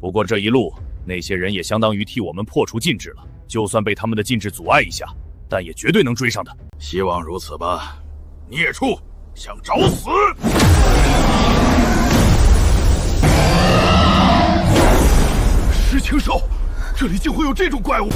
不过这一路，那些人也相当于替我们破除禁制了。就算被他们的禁制阻碍一下，但也绝对能追上的。希望如此吧。孽畜，想找死！石青兽，这里竟会有这种怪物！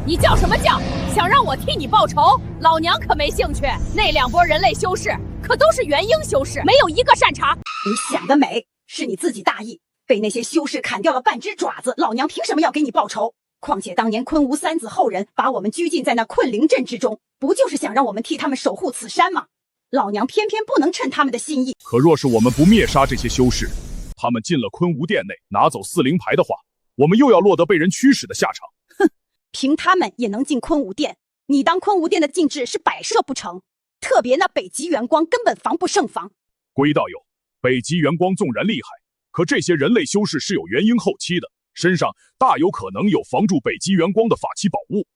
你叫什么叫？想让我替你报仇？老娘可没兴趣。那2波人类修士可都是元婴修士，没有一个擅长。你想得美，是你自己大意，被那些修士砍掉了半只爪子，老娘凭什么要给你报仇？况且当年昆吾3子后人把我们拘禁在那困灵阵之中，不就是想让我们替他们守护此山吗？老娘偏偏不能趁他们的心意。可若是我们不灭杀这些修士，他们进了昆吾殿内拿走4灵牌的话，我们又要落得被人驱使的下场。哼，凭他们也能进昆吾殿，你当昆吾殿的禁制是摆设不成？特别那北极元光根本防不胜防。龟道友，北极元光纵然厉害，可这些人类修士是有元婴后期的，身上大有可能有防住北极元光的法器宝物。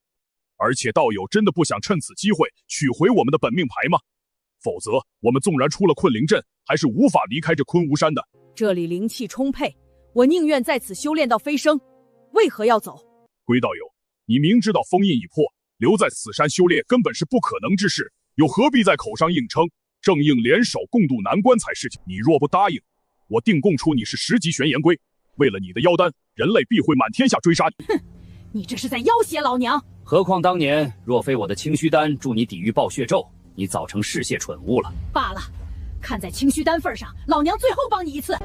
而且道友真的不想趁此机会取回我们的本命牌吗？否则我们纵然出了困灵阵，还是无法离开这昆吾山的。这里灵气充沛，我宁愿在此修炼到飞升，为何要走？龟道友，你明知道封印已破，留在此山修炼根本是不可能之事，又何必在口上硬撑？正应联手共度难关才是。你若不答应，我定供出你是10级玄岩龟。为了你的妖丹，人类必会满天下追杀你。哼，你这是在要挟老娘！何况当年若非我的清虚丹助你抵御暴血咒，你早成嗜血蠢物了。罢了，看在清虚丹份上，老娘最后帮你一次。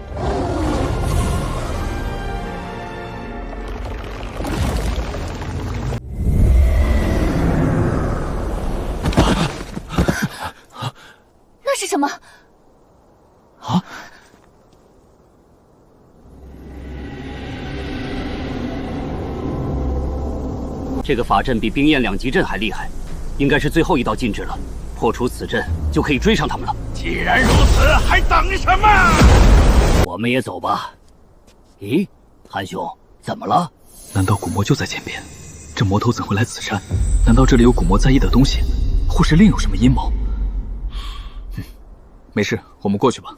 那是什么？啊！这个法阵比冰焰2级阵还厉害，应该是最后一道禁制了。破除此阵，就可以追上他们了。既然如此，还等什么？我们也走吧。咦，韩兄，怎么了？难道古魔就在前边？这魔头怎会来此山？难道这里有古魔在意的东西，或是另有什么阴谋？没事，我们过去吧。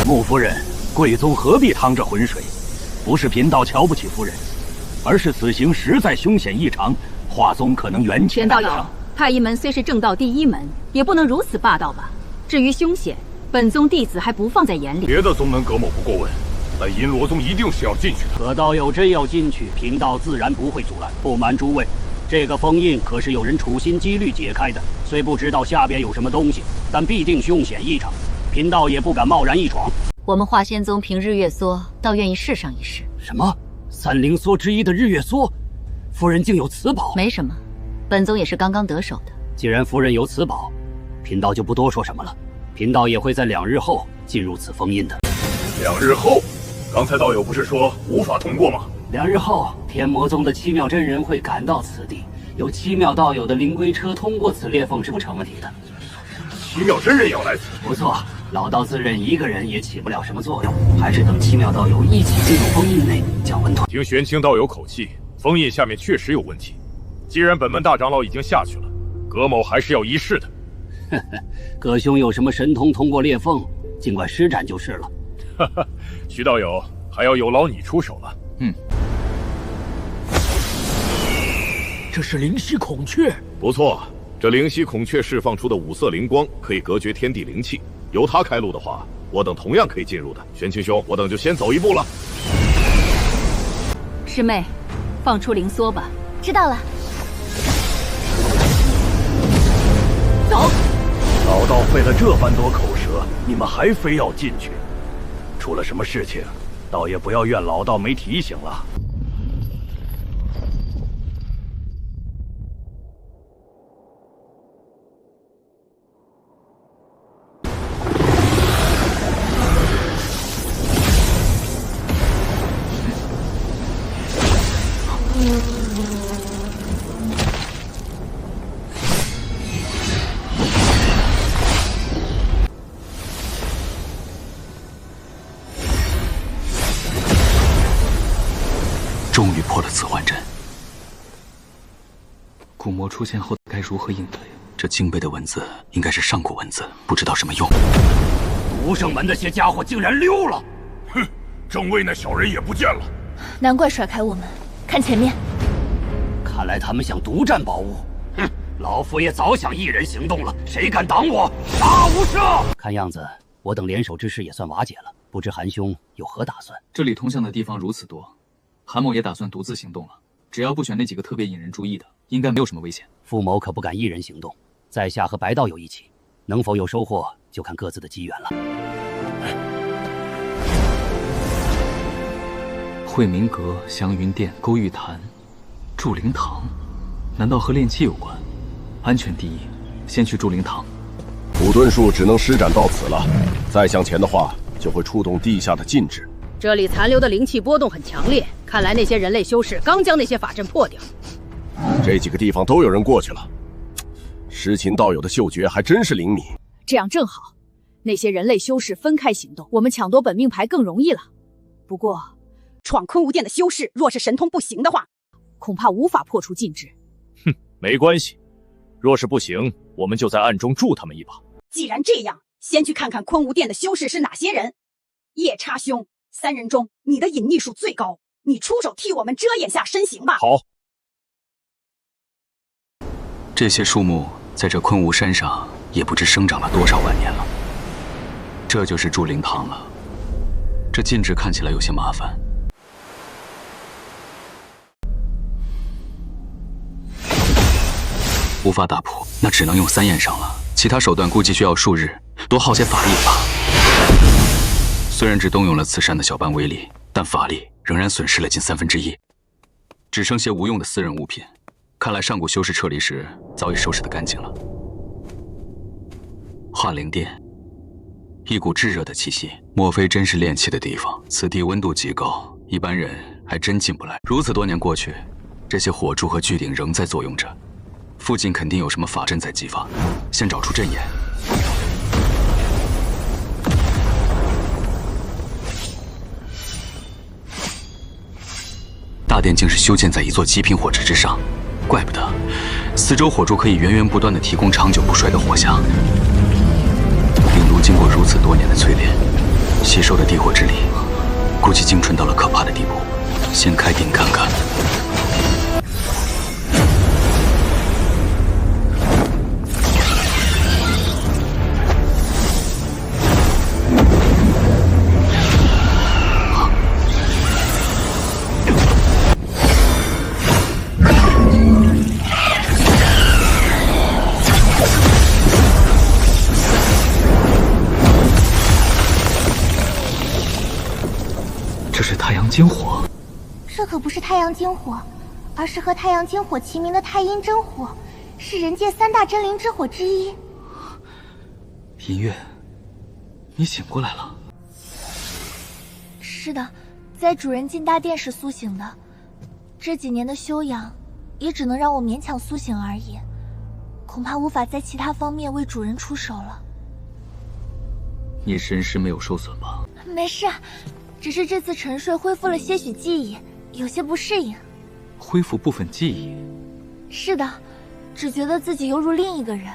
穆夫人，贵宗何必趟这浑水？不是贫道瞧不起夫人，而是此行实在凶险异常，华宗可能缘起。田道友，太医门虽是正道第1门，也不能如此霸道吧？至于凶险，本宗弟子还不放在眼里。别的宗门葛某不过问，但银罗宗一定是要进去的。可道友真要进去，贫道自然不会阻拦。不瞒诸位，这个封印可是有人处心积虑解开的，虽不知道下边有什么东西，但必定凶险异常。贫道也不敢贸然一闯。我们华仙宗凭日月梭，倒愿意试上一试。什么？3灵梭之一的日月梭，夫人竟有此宝？没什么，本宗也是刚刚得手的。既然夫人有此宝，贫道就不多说什么了。贫道也会在2日后进入此封印的。2日后？刚才道友不是说无法通过吗？2日后，天魔宗的7妙真人会赶到此地，有7妙道友的灵龟车通过此裂缝是不成问题的。7妙真人也要来此？不错。老道自认一个人也起不了什么作用，还是等7妙道友一起进入封印内降温团。听玄清道友口气，封印下面确实有问题。既然本门大长老已经下去了，葛某还是要一试的。呵呵，葛兄有什么神通通过裂缝，尽管施展就是了。哈哈，徐道友还要有劳你出手了。这是灵犀孔雀。不错，这灵犀孔雀释放出的5色灵光可以隔绝天地灵气。由他开路的话，我等同样可以进入的。玄清兄，我等就先走一步了。师妹，放出灵梭吧。知道了。走。老道费了这般多口舌，你们还非要进去？出了什么事情，倒也不要怨老道没提醒了。终于破了此幻阵。古魔出现后该如何应对？这经碑的文字应该是上古文字，不知道什么用。无圣门那些家伙竟然溜了！哼，正位那小人也不见了。难怪甩开我们。看前面，看来他们想独占宝物。哼，老夫也早想一人行动了，谁敢挡我？杀无赦！看样子我等联手之事也算瓦解了，不知韩兄有何打算？这里通向的地方如此多，韩某也打算独自行动了。只要不选那几个特别引人注意的，应该没有什么危险。傅某可不敢一人行动，在下和白道友一起，能否有收获，就看各自的机缘了。惠明阁、祥云殿、勾玉潭、祝灵堂，难道和炼器有关？安全第一，先去祝灵堂。土遁术只能施展到此了，再向前的话，就会触动地下的禁制。这里残留的灵气波动很强烈，看来那些人类修士刚将那些法阵破掉。这几个地方都有人过去了，诗琴道友的嗅觉还真是灵敏。这样正好，那些人类修士分开行动，我们抢夺本命牌更容易了。不过，闯昆吾殿的修士若是神通不行的话，恐怕无法破除禁制。哼，没关系，若是不行，我们就在暗中助他们一把。既然这样，先去看看昆吾殿的修士是哪些人。夜叉兄，3人中你的隐匿术最高，你出手替我们遮掩下身形吧。好。这些树木在这昆吾山上也不知生长了多少万年了。这就是祝灵堂了。这禁制看起来有些麻烦。无法打破，那只能用3焰上了。其他手段估计需要数日，多耗些法力吧。虽然只动用了此山的小半威力，但法力仍然损失了近1/3，只剩些无用的私人物品。看来上古修士撤离时早已收拾得干净了。幻灵殿，一股炙热的气息，莫非真是炼器的地方？此地温度极高，一般人还真进不来。如此多年过去，这些火柱和巨鼎仍在作用着，附近肯定有什么法阵在激发。先找出阵眼。大殿竟是修建在一座极品火池之上，怪不得四周火柱可以源源不断地提供长久不衰的火香。鼎炉经过如此多年的淬炼，吸收的地火之力，估计精纯到了可怕的地步。先开鼎看看。这是太阳金火。这可不是太阳金火，而是和太阳金火齐名的太阴真火，是人界3大真灵之火之一。银月，你醒过来了。是的，在主人进大殿时苏醒的。这几年的修养，也只能让我勉强苏醒而已，恐怕无法在其他方面为主人出手了。你神识没有受损吧？没事，只是这次沉睡恢复了些许记忆，有些不适应。恢复部分记忆？是的，只觉得自己犹如另一个人，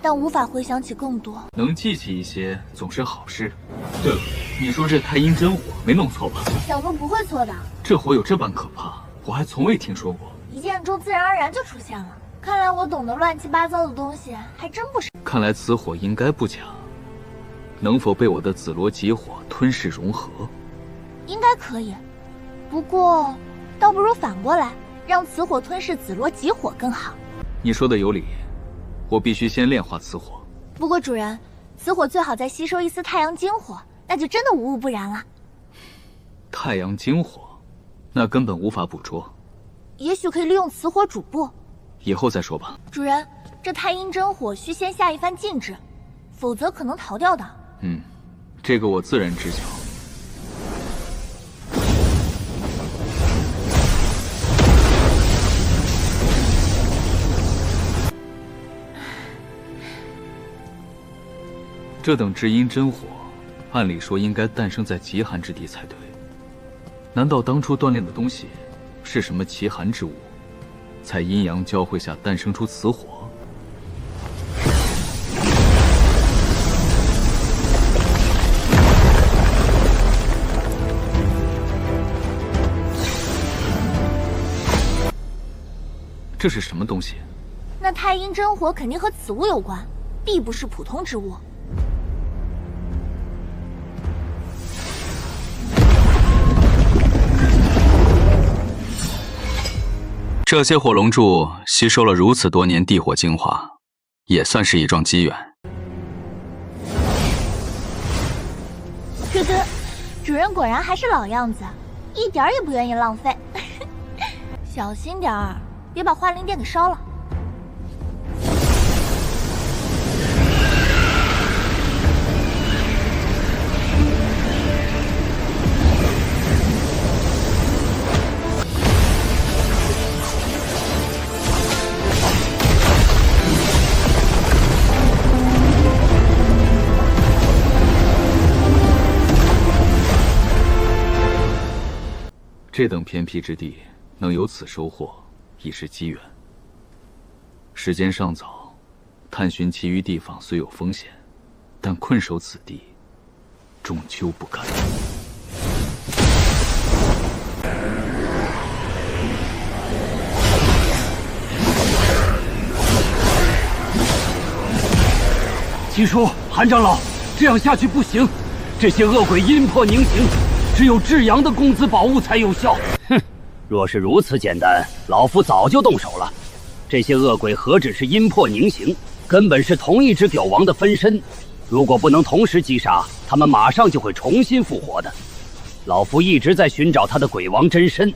但无法回想起更多。能记起一些总是好事。对了，你说这太阴真火没弄错吧？小哥不会错的。这火有这般可怕，我还从未听说过。一见中自然而然就出现了。看来我懂得乱七八糟的东西还真不少。看来此火应该不假。能否被我的紫罗极火吞噬融合？应该可以，不过倒不如反过来，让此火吞噬紫罗极火更好。你说的有理，我必须先炼化此火。不过主人，此火最好再吸收一丝太阳精火，那就真的无物不燃了。太阳精火，那根本无法捕捉。也许可以利用此火主步。以后再说吧。主人，这太阴真火需先下一番禁制，否则可能逃掉的。这个我自然知晓。这等至阴真火，按理说应该诞生在极寒之地才对，难道当初锻炼的东西是什么奇寒之物，在阴阳交汇下诞生出此火？这是什么东西？那太阴真火肯定和此物有关，必不是普通之物。这些火龙柱吸收了如此多年地火精华，也算是一桩机缘。咯咯，主人果然还是老样子，一点也不愿意浪费。小心点儿，别把化灵殿给烧了。这等偏僻之地能有此收获，已是机缘。时间尚早，探寻其余地方虽有风险，但困守此地，终究不甘。七叔，韩长老，这样下去不行，这些恶鬼阴魄凝形。只有至阳的公子宝物才有效。哼，若是如此简单，老夫早就动手了。这些恶鬼何止是阴魄凝形，根本是同一只屌王的分身。如果不能同时击杀，他们马上就会重新复活的。老夫一直在寻找他的鬼王真身。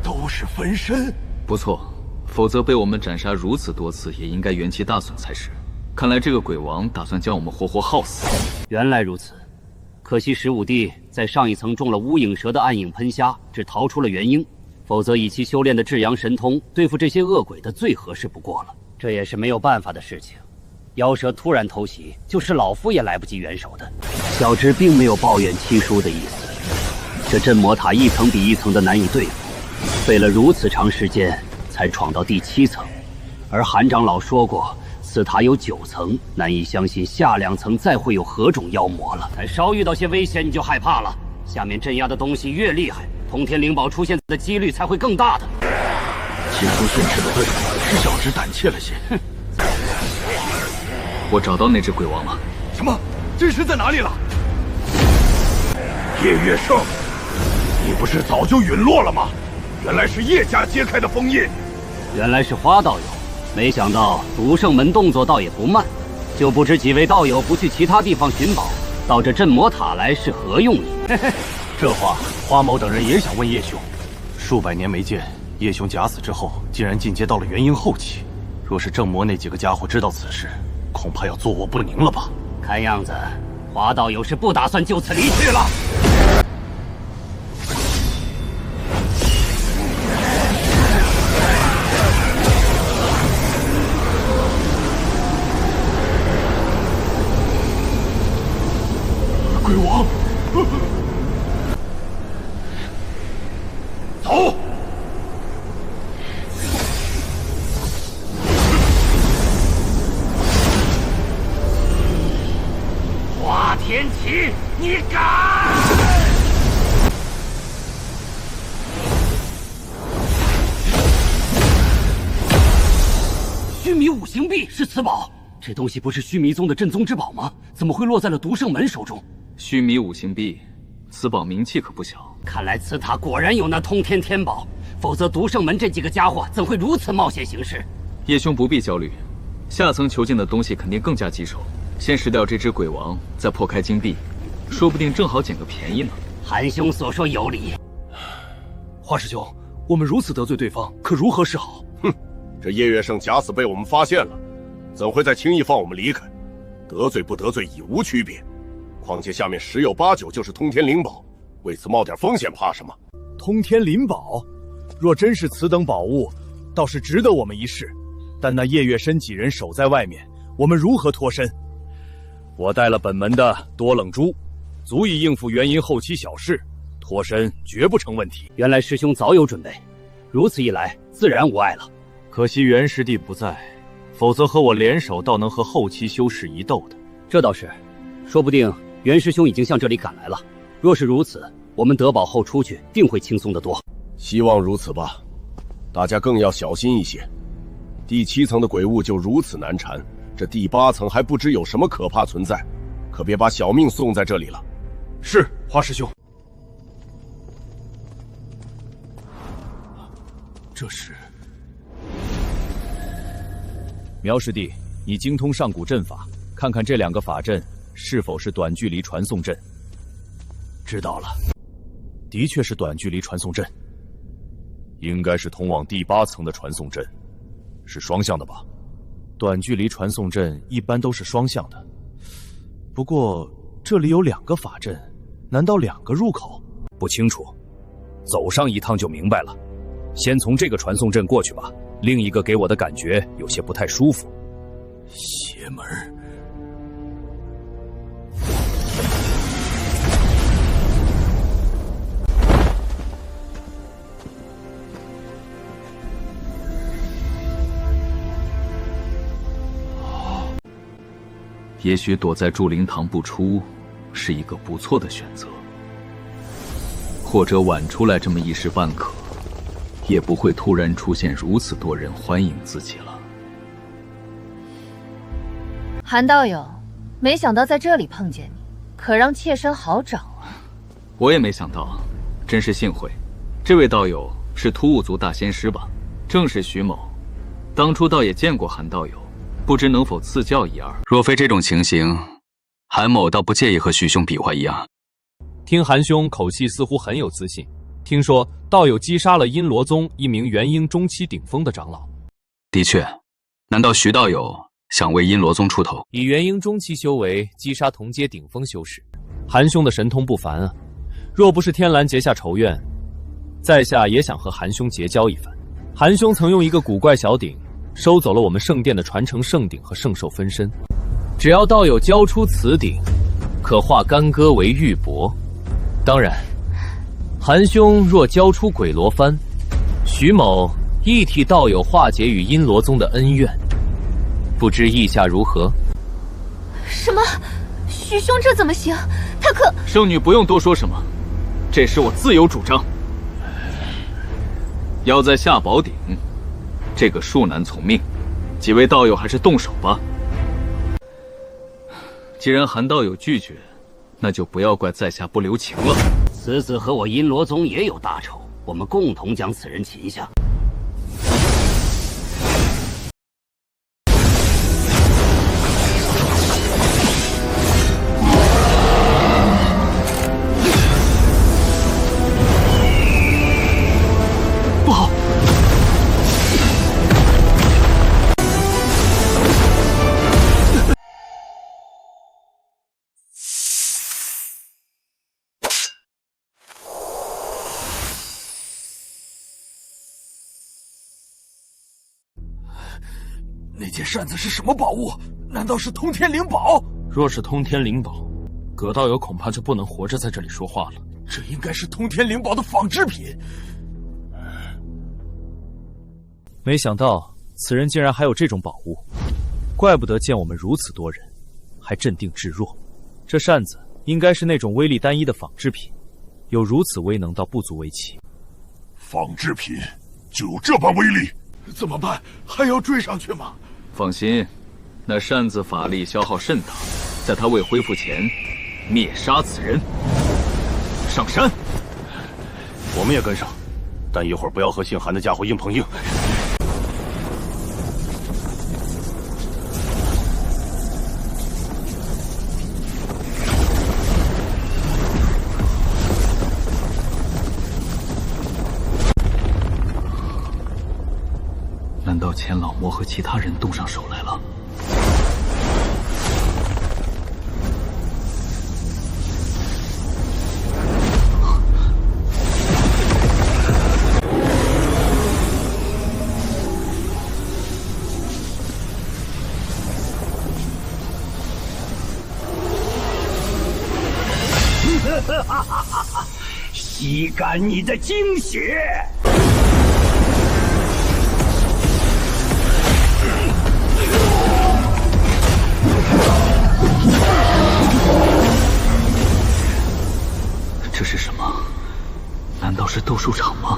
都是分身？不错，否则被我们斩杀如此多次，也应该元气大损才是。看来这个鬼王打算将我们活活耗死。原来如此。可惜15弟在上一层中了乌影蛇的暗影喷虾，只逃出了元婴，否则以其修炼的至阳神通，对付这些恶鬼的最合适不过了。这也是没有办法的事情。妖蛇突然偷袭，就是老夫也来不及援手的。小侄并没有抱怨七叔的意思，这镇魔塔一层比一层的难以对付，费了如此长时间才闯到第7层，而韩长老说过。此塔有9层，难以相信下2层再会有何种妖魔了。才稍遇到些危险你就害怕了，下面镇压的东西越厉害，通天灵宝出现的几率才会更大的。七叔训斥的对，是小侄胆怯了些。哼，我找到那只鬼王了。什么？真身在哪里了？叶月胜，你不是早就陨落了吗？原来是叶家揭开的封印。原来是花道友。没想到独圣门动作倒也不慢，就不知几位道友不去其他地方寻宝，到这镇魔塔来是何用意？这话花某等人也想问叶兄。数百年没见，叶兄假死之后，竟然进阶到了元婴后期。若是正魔那几个家伙知道此事，恐怕要坐卧不宁了吧？看样子，花道友是不打算就此离去了。鬼王，走！华天启，你敢！须弥五行币是此宝，这东西不是须弥宗的镇宗之宝吗？怎么会落在了独圣门手中？须弥五行币，此宝名气可不小。看来此塔果然有那通天天宝，否则独圣门这几个家伙怎会如此冒险行事？叶兄不必焦虑，下层囚禁的东西肯定更加棘手。先食掉这只鬼王，再破开金币，说不定正好捡个便宜呢。韩兄所说有理。华师兄，我们如此得罪对方，可如何是好？哼，这叶月胜假死被我们发现了，怎会再轻易放我们离开？得罪不得罪已无区别。况且下面10有8九就是通天灵宝，为此冒点风险怕什么？通天灵宝，若真是此等宝物，倒是值得我们一试。但那叶月深几人守在外面，我们如何脱身？我带了本门的多冷珠，足以应付元婴后期小事。脱身绝不成问题。原来师兄早有准备，如此一来，自然无碍了。可惜元师弟不在，否则和我联手，倒能和后期修士一斗的。这倒是，说不定袁师兄已经向这里赶来了。若是如此，我们德宝后出去定会轻松得多。希望如此吧，大家更要小心一些。第7层的鬼物就如此难缠，这第8层还不知有什么可怕存在，可别把小命送在这里了。是，花师兄。这是苗师弟，你精通上古阵法，看看这2个法阵是否是短距离传送阵。知道了，的确是短距离传送阵，应该是通往第8层的传送阵，是双向的吧？短距离传送阵一般都是双向的，不过这里有2个法阵，难道2个入口？不清楚，走上一趟就明白了。先从这个传送阵过去吧，另一个给我的感觉有些不太舒服。邪门。也许躲在祝灵堂不出是一个不错的选择，或者晚出来这么一时半刻，也不会突然出现如此多人欢迎自己了。韩道友，没想到在这里碰见你，可让妾身好找啊。我也没想到，真是幸会。这位道友是突兀族大仙师吧？正是徐某，当初倒也见过韩道友，不知能否赐教一二。若非这种情形，韩某倒不介意和徐兄比划一样。听韩兄口气似乎很有自信，听说道友击杀了阴罗宗一名元婴中期顶峰的长老。的确，难道徐道友想为阴罗宗出头？以元婴中期修为击杀同阶顶峰修士，韩兄的神通不凡啊！若不是天蓝结下仇怨，在下也想和韩兄结交一番。韩兄曾用一个古怪小鼎收走了我们圣殿的传承圣鼎和圣兽分身，只要道友交出此鼎，可化干戈为玉帛。当然，韩兄若交出鬼罗幡，徐某亦替道友化解与阴罗宗的恩怨，不知意下如何？什么？徐兄这怎么行？他可……圣女不用多说什么，这事我自有主张。要在下宝鼎，这个恕难从命，几位道友还是动手吧。既然韩道友拒绝，那就不要怪在下不留情了。此子和我阴罗宗也有大仇，我们共同将此人擒下。不好！那件扇子是什么宝物？难道是通天灵宝？若是通天灵宝，葛道友恐怕就不能活着在这里说话了。这应该是通天灵宝的仿制品。没想到此人竟然还有这种宝物，怪不得见我们如此多人，还镇定自若。这扇子应该是那种威力单一的仿制品，有如此威能，倒不足为奇。仿制品就有这般威力？怎么办？还要追上去吗？放心，那扇子法力消耗甚大，在他未恢复前，灭杀此人。上山！我们也跟上，但一会儿不要和姓韩的家伙硬碰硬。难道钱老魔和其他人动上手来了？吸干你的精血。这是什么？难道是斗术场吗？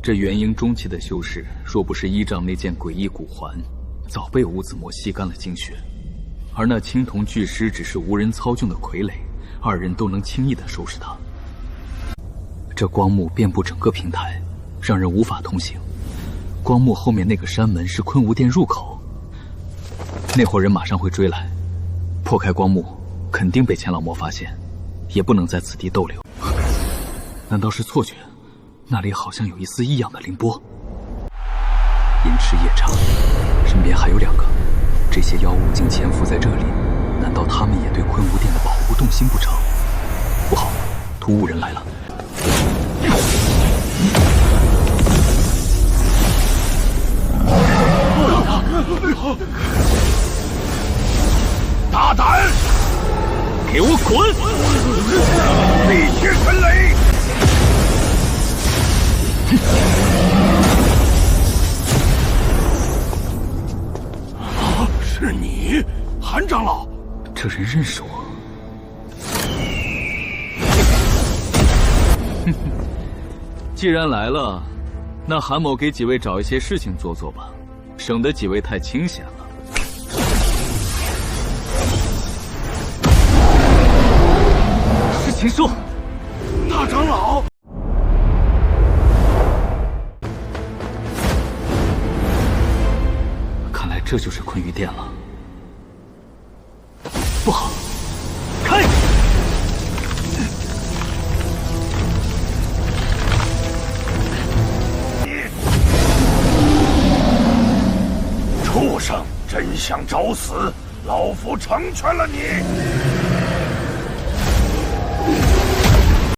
这元婴中期的修士，若不是依仗那件诡异骨环，早被吴子墨吸干了精血。而那青铜巨狮只是无人操纵的傀儡，二人都能轻易地收拾他。这光幕遍布整个平台，让人无法通行。光幕后面那个山门是昆吾殿入口，那伙人马上会追来，破开光幕，肯定被钱老魔发现，也不能在此地逗留。难道是错觉？那里好像有一丝异样的灵波。银翅夜叉，身边还有2个，这些妖物竟潜伏在这里，难道他们也对昆吾殿的保护动心不成？不好，屠吾人来了！大胆！给我滚！地血神雷！是你，韩长老。这人认识我。既然来了，那韩某给几位找一些事情做做吧，省得几位太清闲了。是禽兽！大长老。看来这就是昆鱼殿了。不好，开！畜生，真想找死！老夫成全了你。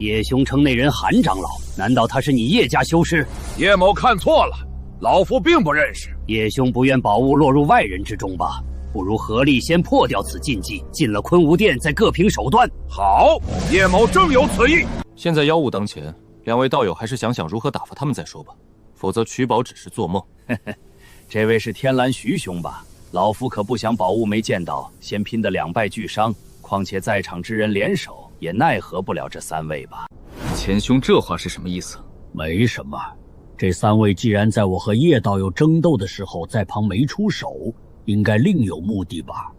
叶雄城那人韩长老，难道他是你叶家修士？叶某看错了，老夫并不认识。叶兄不愿宝物落入外人之中吧？不如合力先破掉此禁忌，进了昆吾殿再各凭手段。好，叶某正有此意。现在妖物当前，两位道友还是想想如何打发他们再说吧，否则取宝只是做梦。这位是天蓝徐兄吧？老夫可不想宝物没见到，先拼得2败俱伤。况且在场之人联手，也奈何不了这3位吧。钱兄这话是什么意思？没什么，这3位既然在我和叶道友争斗的时候在旁没出手，应该另有目的吧？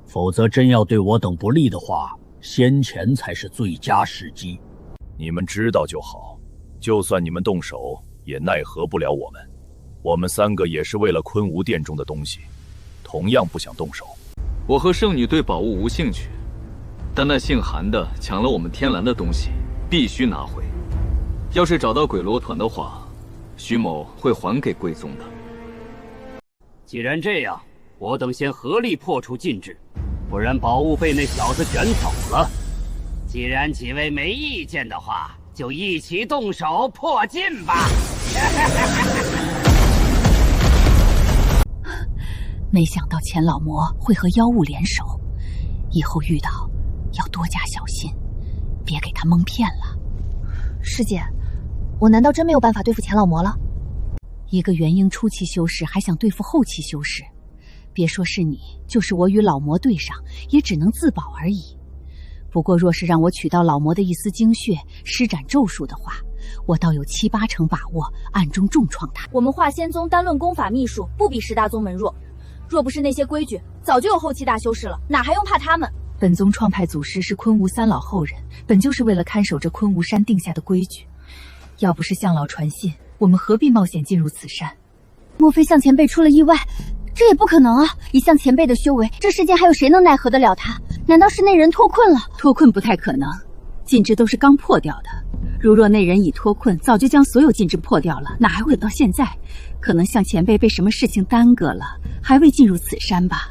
否则真要对我等不利的话，先前才是最佳时机。你们知道就好，就算你们动手，也奈何不了我们。我们3个也是为了昆吾殿中的东西，同样不想动手。我和圣女对宝物无兴趣，但那姓韩的抢了我们天蓝的东西，必须拿回。要是找到鬼罗团的话，徐某会还给贵宗的。既然这样，我等先合力破除禁制，不然宝物被那小子卷走了。既然几位没意见的话，就一起动手破禁吧。没想到钱老魔会和妖物联手，以后遇到要多加小心，别给他蒙骗了。师姐，我难道真没有办法对付钱老魔了？一个元婴初期修士还想对付后期修士，别说是你，就是我与老魔对上，也只能自保而已。不过若是让我取到老魔的一丝精血，施展咒术的话，我倒有7、8成把握暗中重创他。我们化仙宗单论功法秘术，不比10大宗门弱。若不是那些规矩，早就有后期大修士了，哪还用怕他们？本宗创派祖师是昆吾3老后人，本就是为了看守着昆吾山定下的规矩。要不是向老传信，我们何必冒险进入此山？莫非向前辈出了意外？这也不可能啊！以向前辈的修为，这世间还有谁能奈何得了他？难道是那人脱困了？脱困不太可能，禁制都是刚破掉的。如若那人已脱困，早就将所有禁制破掉了，哪还会等到现在？可能向前辈被什么事情耽搁了，还未进入此山吧。